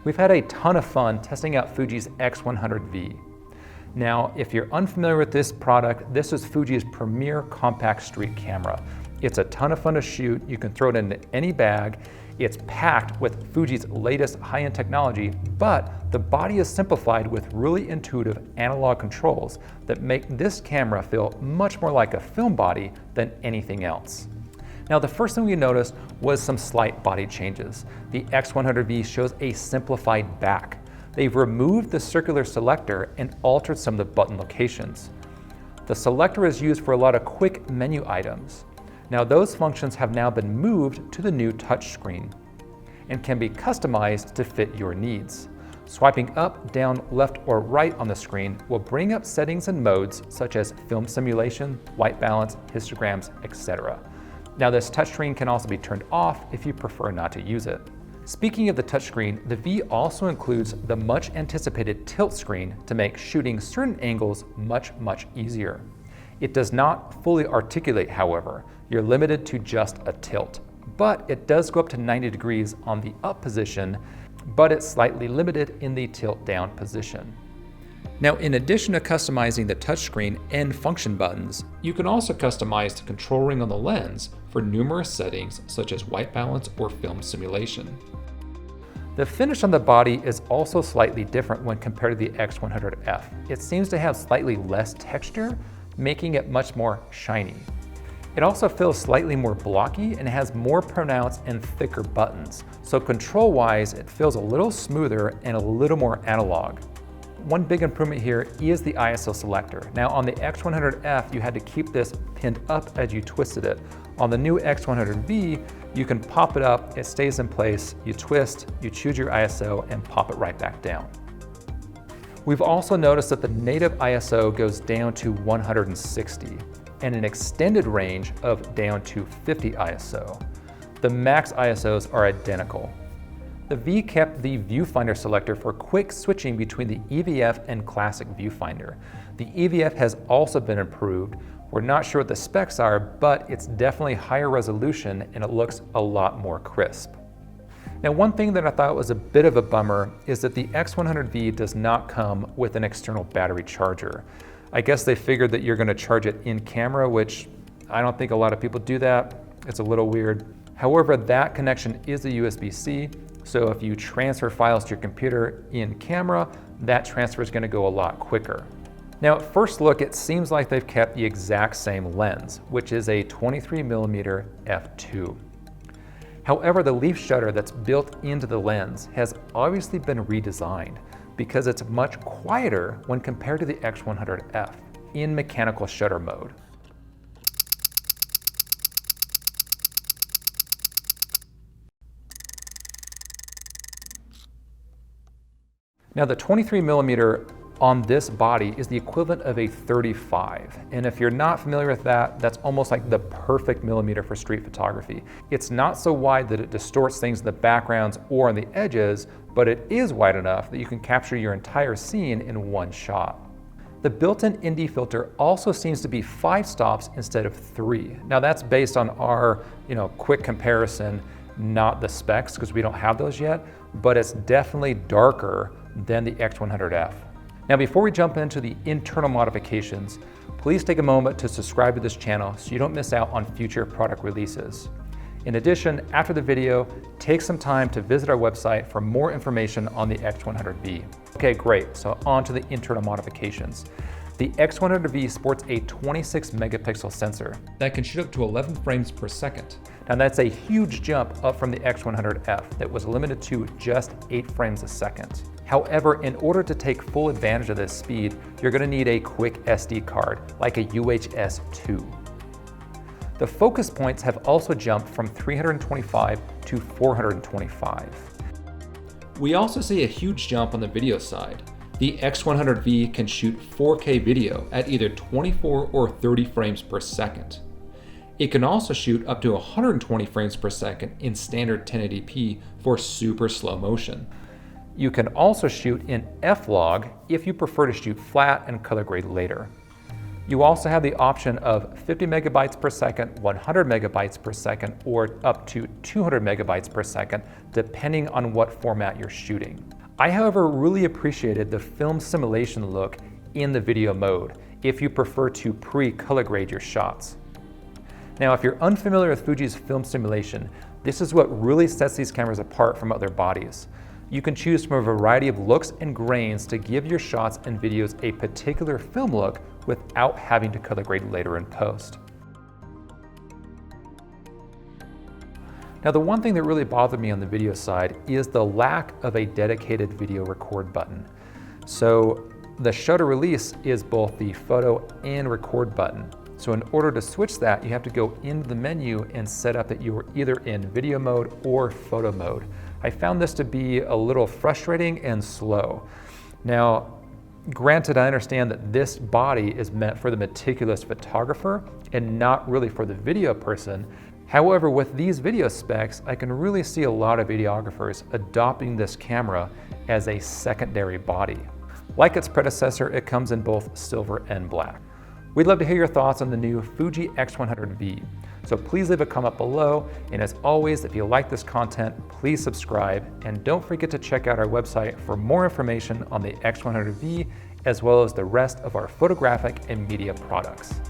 We've had a ton of fun testing out Fuji's X100V. Now, if you're unfamiliar with this product, this is Fuji's premier compact street camera. It's a ton of fun to shoot. You can throw it into any bag. It's packed with Fuji's latest high-end technology, but the body is simplified with really intuitive analog controls that make this camera feel much more like a film body than anything else. Now, the first thing we noticed was some slight body changes. The X100V shows a simplified back. They've removed the circular selector and altered some of the button locations. The selector is used for a lot of quick menu items. Now, those functions have now been moved to the new touchscreen and can be customized to fit your needs. Swiping up, down, left, or right on the screen will bring up settings and modes such as film simulation, white balance, histograms, etc. Now, this touchscreen can also be turned off if you prefer not to use it. Speaking of the touchscreen, the V also includes the much anticipated tilt screen to make shooting certain angles much easier. It does not fully articulate, however. You're limited to just a tilt, but it does go up to 90 degrees on the up position, but it's slightly limited in the tilt down position. Now, in addition to customizing the touchscreen and function buttons, you can also customize the control ring on the lens for numerous settings such as white balance or film simulation. The finish on the body is also slightly different when compared to the X100F. It seems to have slightly less texture, making it much more shiny. It also feels slightly more blocky and has more pronounced and thicker buttons. So control-wise, it feels a little smoother and a little more analog. One big improvement here is the ISO selector. Now, on the X100F, you had to keep this pinned up as you twisted it. On the new X100V, you can pop it up, it stays in place, you twist, you choose your ISO, and pop it right back down. We've also noticed that the native ISO goes down to 160 and an extended range of down to 50 ISO. The max ISOs are identical. The V kept the viewfinder selector for quick switching between the EVF and classic viewfinder. The EVF has also been improved. We're not sure what the specs are, but it's definitely higher resolution and it looks a lot more crisp. Now, one thing that I thought was a bit of a bummer is that the X100V does not come with an external battery charger. I guess they figured that you're going to charge it in camera, which I don't think a lot of people do that. It's a little weird. However, that connection is a USB-C, so if you transfer files to your computer in camera, that transfer is going to go a lot quicker. Now, at first look, it seems like they've kept the exact same lens, which is a 23mm f2. However, the leaf shutter that's built into the lens has obviously been redesigned because it's much quieter when compared to the X100F in mechanical shutter mode. Now, the 23mm on this body is the equivalent of a 35. And if you're not familiar with that, that's almost like the perfect millimeter for street photography. It's not so wide that it distorts things in the backgrounds or on the edges, but it is wide enough that you can capture your entire scene in one shot. The built-in ND filter also seems to be 5 stops instead of 3. Now, that's based on our quick comparison, not the specs, because we don't have those yet, but it's definitely darker than the X100F. Now, before we jump into the internal modifications, please take a moment to subscribe to this channel so you don't miss out on future product releases. In addition, after the video, take some time to visit our website for more information on the X100V. Okay, great, so on to the internal modifications. The X100V sports a 26 megapixel sensor that can shoot up to 11 frames per second. Now, that's a huge jump up from the X100F that was limited to just 8 frames a second. However, in order to take full advantage of this speed, you're going to need a quick SD card, like a UHS 2. The focus points have also jumped from 325 to 425. We also see a huge jump on the video side. The X100V can shoot 4K video at either 24 or 30 frames per second. It can also shoot up to 120 frames per second in standard 1080p for super slow motion. You can also shoot in F-Log if you prefer to shoot flat and color grade later. You also have the option of 50 megabytes per second, 100 megabytes per second, or up to 200 megabytes per second, depending on what format you're shooting. I, however, really appreciated the film simulation look in the video mode, if you prefer to pre-color grade your shots. Now, if you're unfamiliar with Fuji's film simulation, this is what really sets these cameras apart from other bodies. You can choose from a variety of looks and grains to give your shots and videos a particular film look without having to color grade later in post. Now, the one thing that really bothered me on the video side is the lack of a dedicated video record button. So the shutter release is both the photo and record button. So in order to switch that, you have to go into the menu and set up that you are either in video mode or photo mode. I found this to be a little frustrating and slow. Now, granted, I understand that this body is meant for the meticulous photographer and not really for the video person. However, with these video specs, I can really see a lot of videographers adopting this camera as a secondary body. Like its predecessor, it comes in both silver and black. We'd love to hear your thoughts on the new Fuji X100V. So please leave a comment below, and as always, if you like this content, please subscribe, and don't forget to check out our website for more information on the X100V, as well as the rest of our photographic and media products.